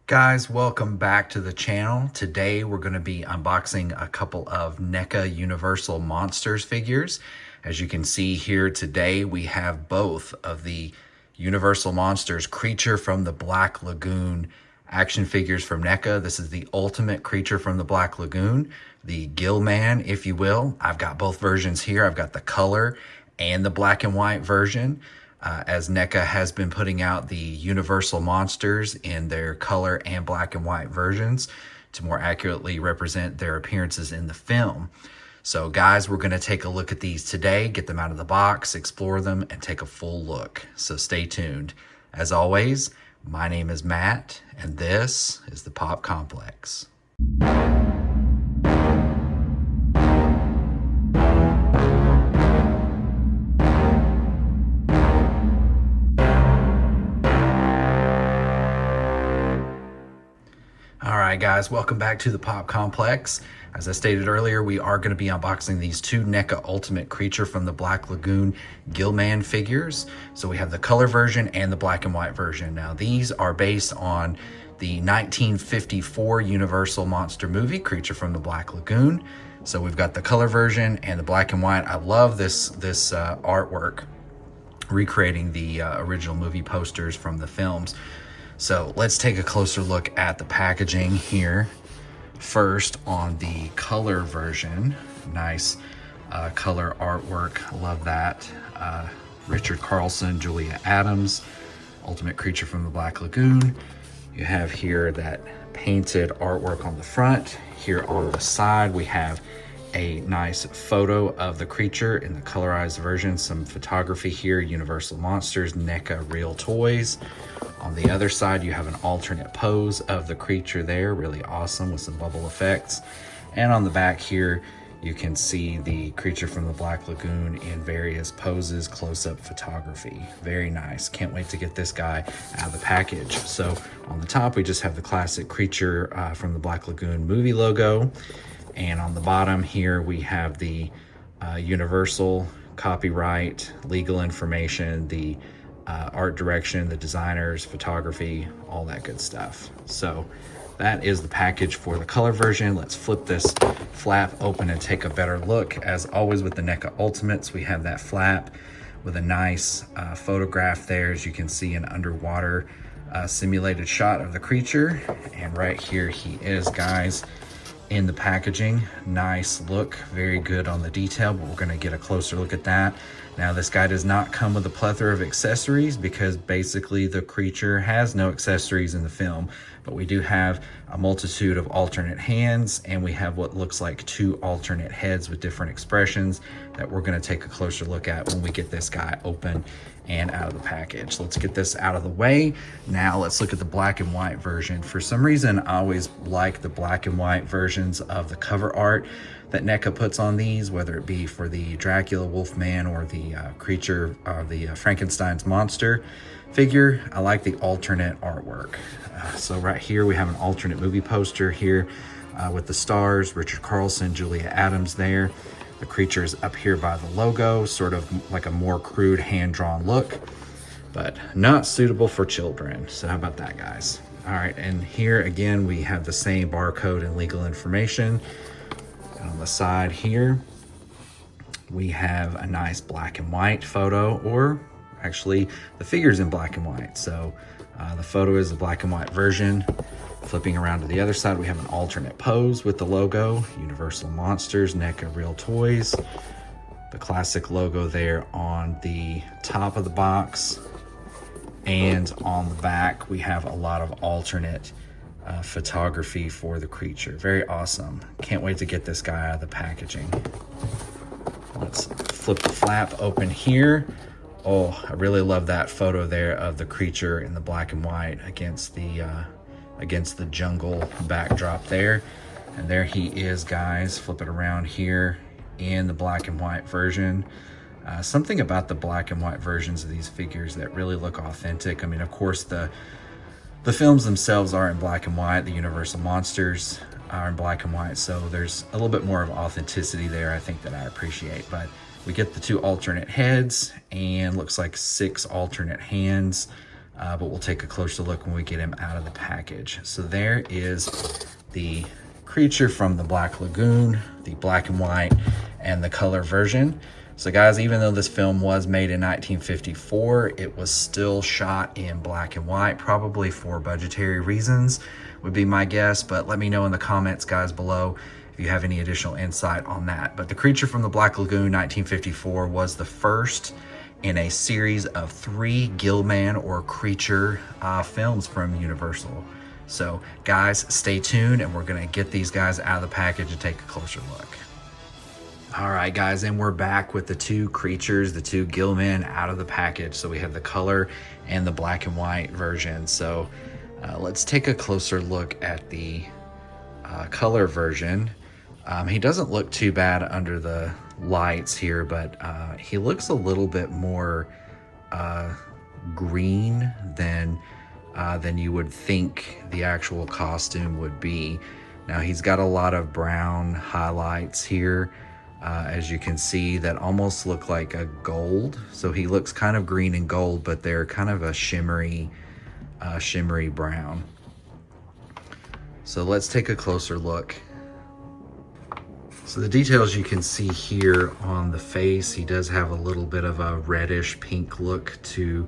Guys, welcome back to the channel. Today we're going to be unboxing a couple of NECA Universal Monsters figures. As you can see here today, we have both of the Universal Monsters Creature from the Black Lagoon action figures from NECA. This is the ultimate Creature from the Black Lagoon, the Gill-Man, if you will. I've got both versions here. I've got the color and the black and white version. As NECA has been putting out the Universal Monsters in their color and black and white versions to more accurately represent their appearances in the film. So guys, we're going to take a look at these today, get them out of the box, explore them, and take a full look. So stay tuned. As always, my name is Matt, and this is the Pop Complex. Alright guys, welcome back to the Pop Complex. As I stated earlier, we are going to be unboxing these two NECA Ultimate Creature from the Black Lagoon Gill-Man figures. So we have the color version and the black and white version. Now these are based on the 1954 Universal Monster movie, Creature from the Black Lagoon. So we've got the color version and the black and white. I love this artwork, recreating the original movie posters from the films. So let's take a closer look at the packaging here. First, on the color version, nice color artwork, love that. Richard Carlson, Julia Adams, Ultimate Creature from the Black Lagoon. You have here that painted artwork on the front. Here on the side, we have a nice photo of the creature in the colorized version. Some photography here, Universal Monsters, NECA Real Toys. On the other side, you have an alternate pose of the creature there, really awesome with some bubble effects. And on the back here, you can see the Creature from the Black Lagoon in various poses, close-up photography. Very nice. Can't wait to get this guy out of the package. So on the top, we just have the classic Creature from the Black Lagoon movie logo. And on the bottom here, we have the Universal copyright, legal information, the art direction, the designers, photography, all that good stuff. So that is the package for the color version. Let's flip this flap open and take a better look. As always with the NECA Ultimates, we have that flap with a nice photograph there. As you can see, an underwater simulated shot of the creature. And right here he is, guys, in the packaging. Nice look, very good on the detail, but we're going to get a closer look at that. Now this guy does not come with a plethora of accessories because basically the creature has no accessories in the film, but we do have a multitude of alternate hands, and we have what looks like two alternate heads with different expressions that we're going to take a closer look at when we get this guy open and out of the package. Let's get this out of the way. Now let's look at the black and white version. For some reason, I always like the black and white versions of the cover art that NECA puts on these, whether it be for the Dracula, Wolfman, or the creature, the Frankenstein's monster figure. I like the alternate artwork. So right here we have an alternate movie poster here with the stars, Richard Carlson, Julia Adams there. The creature is up here by the logo, sort of like a more crude hand-drawn look, but not suitable for children. So how about that, guys? All right, and here again, we have the same barcode and legal information. And on the side here, we have a nice black and white photo, or actually the figure's in black and white. So the photo is the black and white version. Flipping around to the other side, we have an alternate pose with the logo, Universal Monsters, NECA Real Toys. The classic logo there on the top of the box. And on the back, we have a lot of alternate photography for the creature. Very awesome. Can't wait to get this guy out of the packaging. Let's flip the flap open here. Oh, I really love that photo there of the creature in the black and white against the jungle backdrop there. And there he is, guys. Flip it around here in the black and white version. Something about the black and white versions of these figures that really look authentic. I mean, of course, the films themselves are in black and white. The Universal Monsters are in black and white, so there's a little bit more of authenticity there, I think, that I appreciate. But we get the two alternate heads and looks like 6 alternate hands. but we'll take a closer look when we get him out of the package. So there is the creature from the Black Lagoon, the black and white and the color version. So guys, even though this film was made in 1954, it was still shot in black and white, probably for budgetary reasons would be my guess, but let me know in the comments, guys, below if you have any additional insight on that. But the creature from the Black Lagoon 1954 was the first in a series of 3 Gill-Man or Creature films from Universal. So guys, stay tuned and we're gonna get these guys out of the package and take a closer look. All right, guys, and we're back with the 2 creatures, the 2 Gill-Man out of the package. So we have the color and the black and white version. So let's take a closer look at the color version. He doesn't look too bad under the lights here, but he looks a little bit more green than you would think the actual costume would be. Now he's got a lot of brown highlights here, as you can see, that almost look like a gold. So he looks kind of green and gold, but they're kind of a shimmery brown. So let's take a closer look. So the details you can see here on the face, he does have a little bit of a reddish pink look to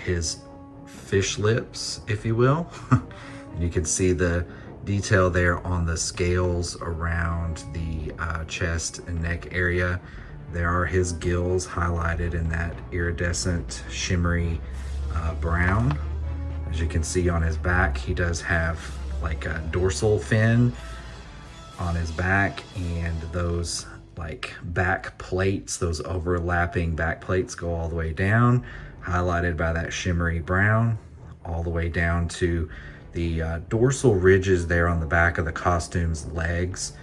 his fish lips, if you will. And you can see the detail there on the scales around the chest and neck area. There are his gills highlighted in that iridescent shimmery brown. As you can see on his back, he does have like a dorsal fin on his back, and those like back plates, those overlapping back plates go all the way down, highlighted by that shimmery brown, all the way down to the dorsal ridges there on the back of the costume's legs.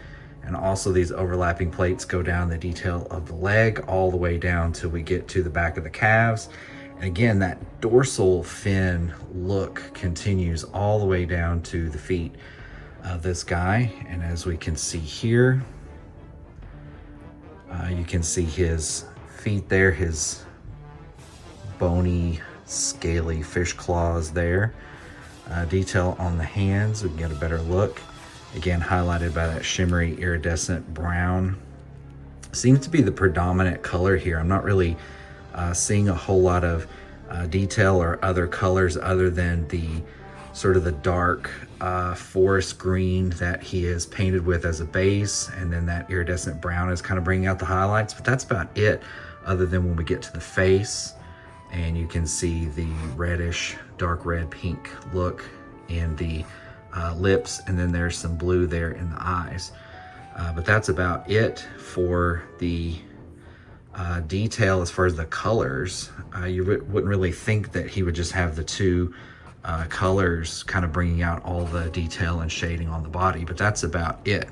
And also these overlapping plates go down the detail of the leg all the way down till we get to the back of the calves. And again, that dorsal fin look continues all the way down to the feet of this guy. And as we can see here, you can see his feet there, his bony, scaly fish claws there. Detail on the hands, we can get a better look. Again, highlighted by that shimmery iridescent brown. Seems to be the predominant color here. I'm not really seeing a whole lot of detail or other colors other than the sort of the dark forest green that he is painted with as a base, and then that iridescent brown is kind of bringing out the highlights, but that's about it, other than when we get to the face and you can see the reddish, dark red pink look in the lips, and then there's some blue there in the eyes. But that's about it for the detail as far as the colors. You wouldn't really think that he would just have the 2 colors kind of bringing out all the detail and shading on the body, but that's about it.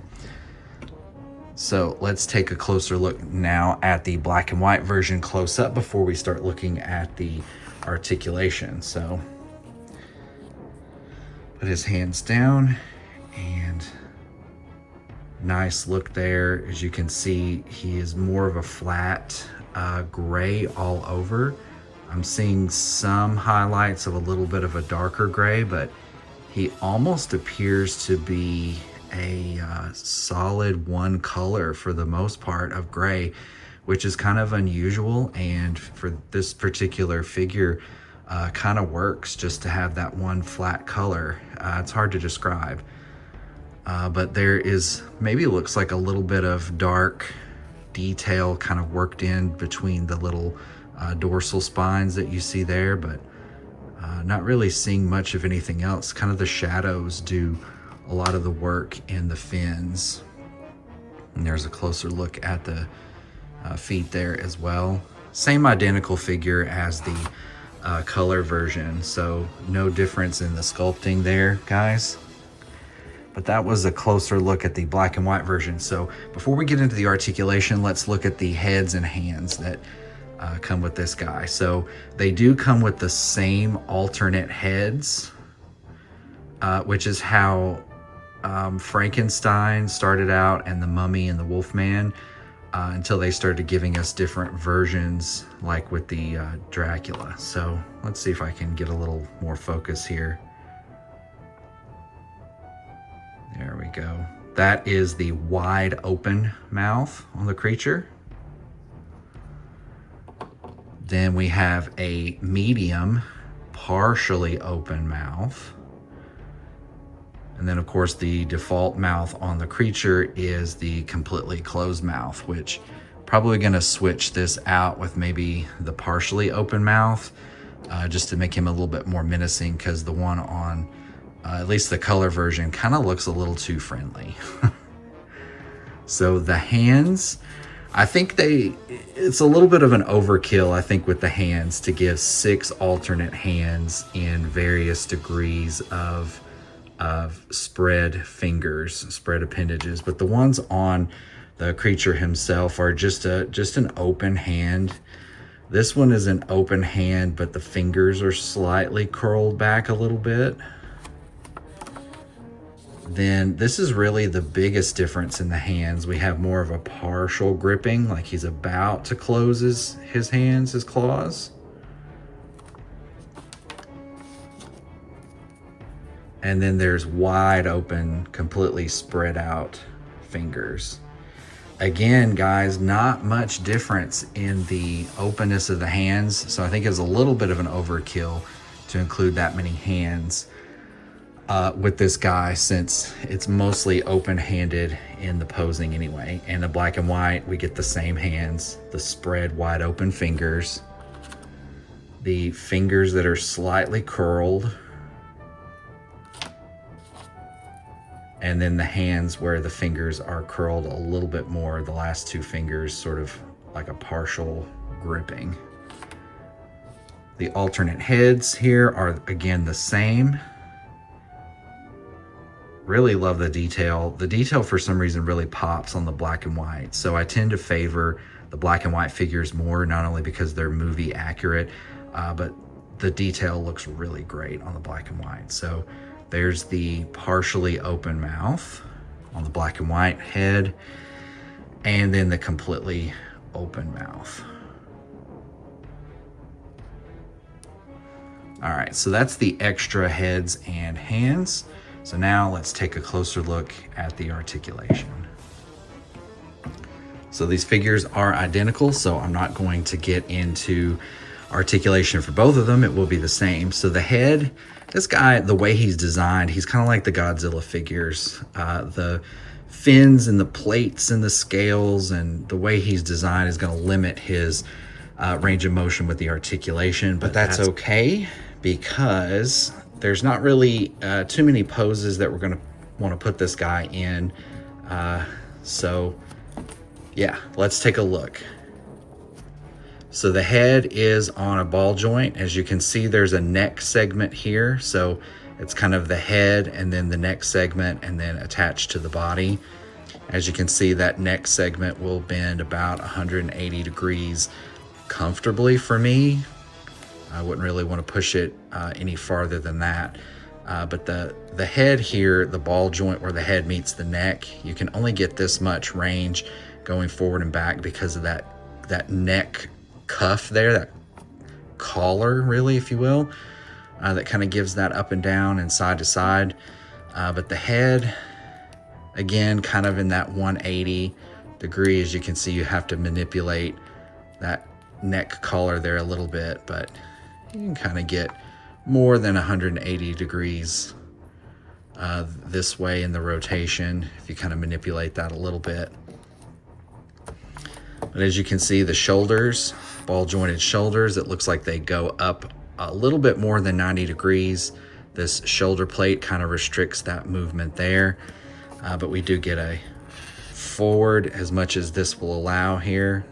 So let's take a closer look now at the black and white version close up before we start looking at the articulation. So put his hands down, and nice look there. As you can see, he is more of a flat gray all over. I'm seeing some highlights of a little bit of a darker gray, but he almost appears to be a solid one color for the most part of gray, which is kind of unusual, and for this particular figure kind of works just to have that one flat color. It's hard to describe, but there is, maybe it looks like a little bit of dark detail kind of worked in between the little dorsal spines that you see there, but not really seeing much of anything else. Kind of the shadows do a lot of the work in the fins. And there's a closer look at the feet there as well. Same identical figure as the color version, so no difference in the sculpting there, guys. But that was a closer look at the black and white version. So before we get into the articulation, let's look at the heads and hands that come with this guy. So they do come with the same alternate heads, which is how Frankenstein started out, and the Mummy and the Wolfman until they started giving us different versions, like with the Dracula. So let's see if I can get a little more focus here. There we go. That is the wide open mouth on the creature. Then we have a medium, partially open mouth. And then of course the default mouth on the creature is the completely closed mouth, which probably gonna switch this out with maybe the partially open mouth, just to make him a little bit more menacing, because the one on at least the color version kind of looks a little too friendly. So the hands, I think it's a little bit of an overkill, I think, with the hands to give 6 alternate hands in various degrees of spread fingers, spread appendages. But the ones on the creature himself are just an open hand. This one is an open hand, but the fingers are slightly curled back a little bit. Then this is really the biggest difference in the hands. We have more of a partial gripping, like he's about to close his hands, his claws. And then there's wide open, completely spread out fingers. Again, guys, not much difference in the openness of the hands. So I think it's a little bit of an overkill to include that many hands with this guy, since it's mostly open-handed in the posing anyway. And the black and white, we get the same hands, the spread wide open fingers, the fingers that are slightly curled, and then the hands where the fingers are curled a little bit more, the last 2 fingers sort of like a partial gripping. The alternate heads here are again the same. Really love the detail. The detail for some reason really pops on the black and white. So I tend to favor the black and white figures more, not only because they're movie accurate, but the detail looks really great on the black and white. So there's the partially open mouth on the black and white head, and then the completely open mouth. All right, so that's the extra heads and hands. So now let's take a closer look at the articulation. So these figures are identical, so I'm not going to get into articulation for both of them. It will be the same. So the head, this guy, the way he's designed, he's kind of like the Godzilla figures. The fins and the plates and the scales and the way he's designed is going to limit his range of motion with the articulation, but that's okay, because there's not really too many poses that we're going to want to put this guy in. So yeah, let's take a look. So the head is on a ball joint. As you can see, there's a neck segment here. So it's kind of the head and then the neck segment and then attached to the body. As you can see, that neck segment will bend about 180 degrees comfortably for me. I wouldn't really want to push it any farther than that. But the head here, the ball joint where the head meets the neck, you can only get this much range going forward and back because of that neck cuff there, that collar really, if you will, that kind of gives that up and down and side to side. But the head, again, kind of in that 180 degree. As you can see, you have to manipulate that neck collar there a little bit, but you can kind of get more than 180 degrees this way in the rotation if you kind of manipulate that a little bit. But as you can see, the shoulders, ball jointed shoulders, it looks like they go up a little bit more than 90 degrees. This shoulder plate kind of restricts that movement there, but we do get a forward as much as this will allow here,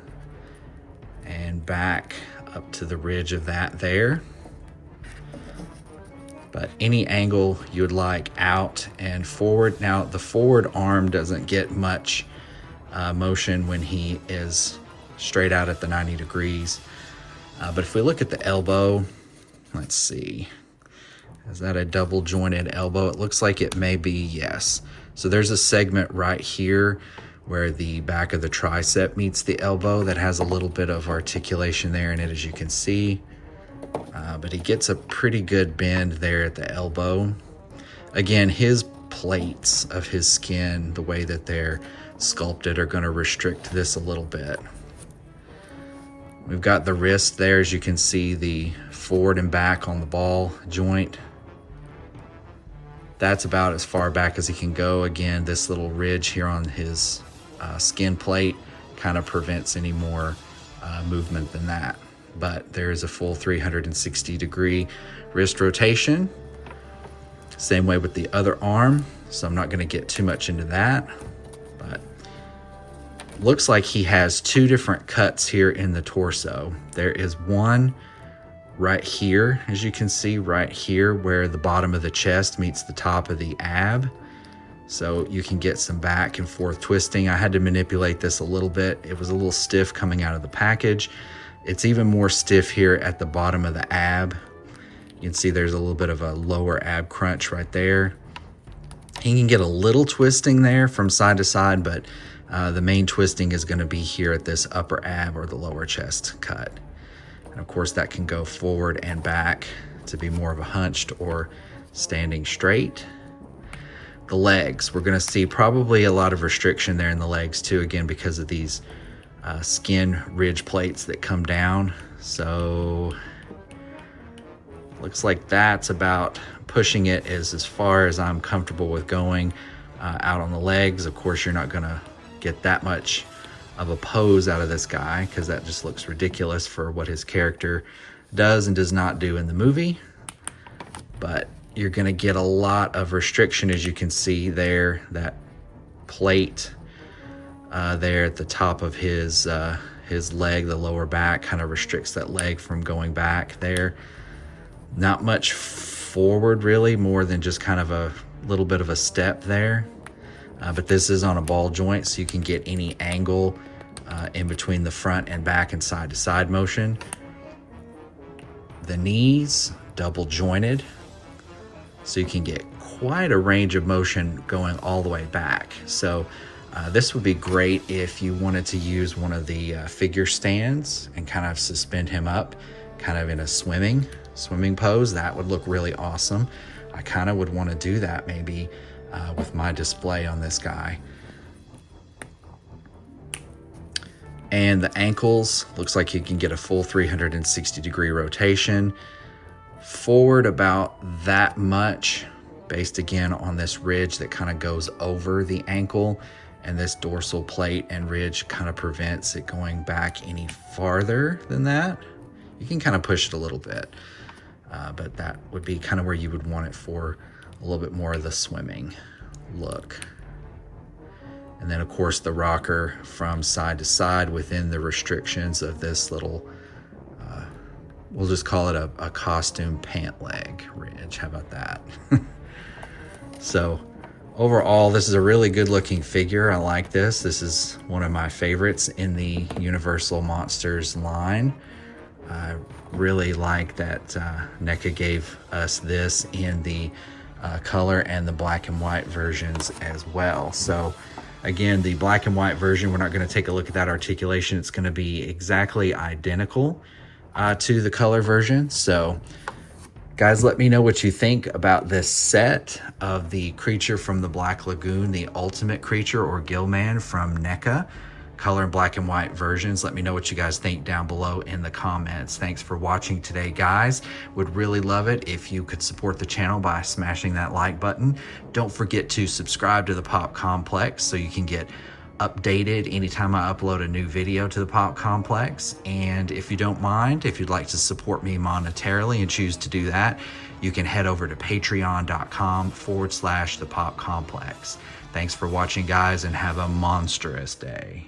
and back up to the ridge of that there. But any angle you would like, out and forward. Now the forward arm doesn't get much motion when he is straight out at the 90 degrees. But if we look at the elbow, let's see, is that a double jointed elbow? It looks like it may be, yes. So there's a segment right here where the back of the tricep meets the elbow. That has a little bit of articulation there in it, as you can see. But he gets a pretty good bend there at the elbow. Again, his plates of his skin, the way that they're sculpted, are going to restrict this a little bit. We've got the wrist there, as you can see, the forward and back on the ball joint. That's about as far back as he can go. Again, this little ridge here on his skin plate kind of prevents any more movement than that. But there is a full 360-degree wrist rotation. Same way with the other arm, so I'm not going to get too much into that. But looks like he has two different cuts here in the torso. There is one right here, as you can see, right here where the bottom of the chest meets the top of the ab. So you can get some back and forth twisting. I had to manipulate this a little bit. It was a little stiff coming out of the package. It's even more stiff here at the bottom of the ab. You can see there's a little bit of a lower ab crunch right there. You can get a little twisting there from side to side, but the main twisting is going to be here at this upper ab or the lower chest cut. And of course that can go forward and back to be more of a hunched or standing straight. The legs, we're going to see probably a lot of restriction there in the legs too, again, because of these skin ridge plates that come down. So looks like that's about pushing it as far as I'm comfortable with going out on the legs. Of course, you're not going to get that much of a pose out of this guy because that just looks ridiculous for what his character does and does not do in the movie. But you're going to get a lot of restriction, as you can see there, that plate there at the top of his leg, the lower back, kind of restricts that leg from going back there. Not much forward really, more than just kind of a little bit of a step there. But this is on a ball joint, so you can get any angle in between the front and back and side to side motion. The knees, double jointed, so you can get quite a range of motion going all the way back. So this would be great if you wanted to use one of the figure stands and kind of suspend him up kind of in a swimming pose. That would look really awesome. I kind of would want to do that maybe with my display on this guy. And the ankles, looks like you can get a full 360-degree rotation. Forward about that much, based again on this ridge that kind of goes over the ankle, and this dorsal plate and ridge kind of prevents it going back any farther than that. You can kind of push it a little bit, but that would be kind of where you would want it for a little bit more of the swimming look. And then of course the rocker from side to side within the restrictions of this little, we'll just call it a costume pant leg ridge. How about that? So overall, this is a really good looking figure. I like this. This is one of my favorites in the Universal Monsters line. I really like that NECA gave us this in the color and the black and white versions as well. So again, the black and white version, we're not going to take a look at that articulation. It's going to be exactly identical to the color version. So guys, let me know what you think about this set of the creature from the Black Lagoon, the Ultimate Creature or Gill-Man from NECA. Color and black and white versions. Let me know what you guys think down below in the comments. Thanks for watching today, guys. Would really love it if you could support the channel by smashing that like button. Don't forget to subscribe to the Pop Complex so you can get updated anytime I upload a new video to the Pop Complex. And if you don't mind, if you'd like to support me monetarily and choose to do that, you can head over to patreon.com/the Pop Complex. Thanks for watching, guys, and have a monstrous day.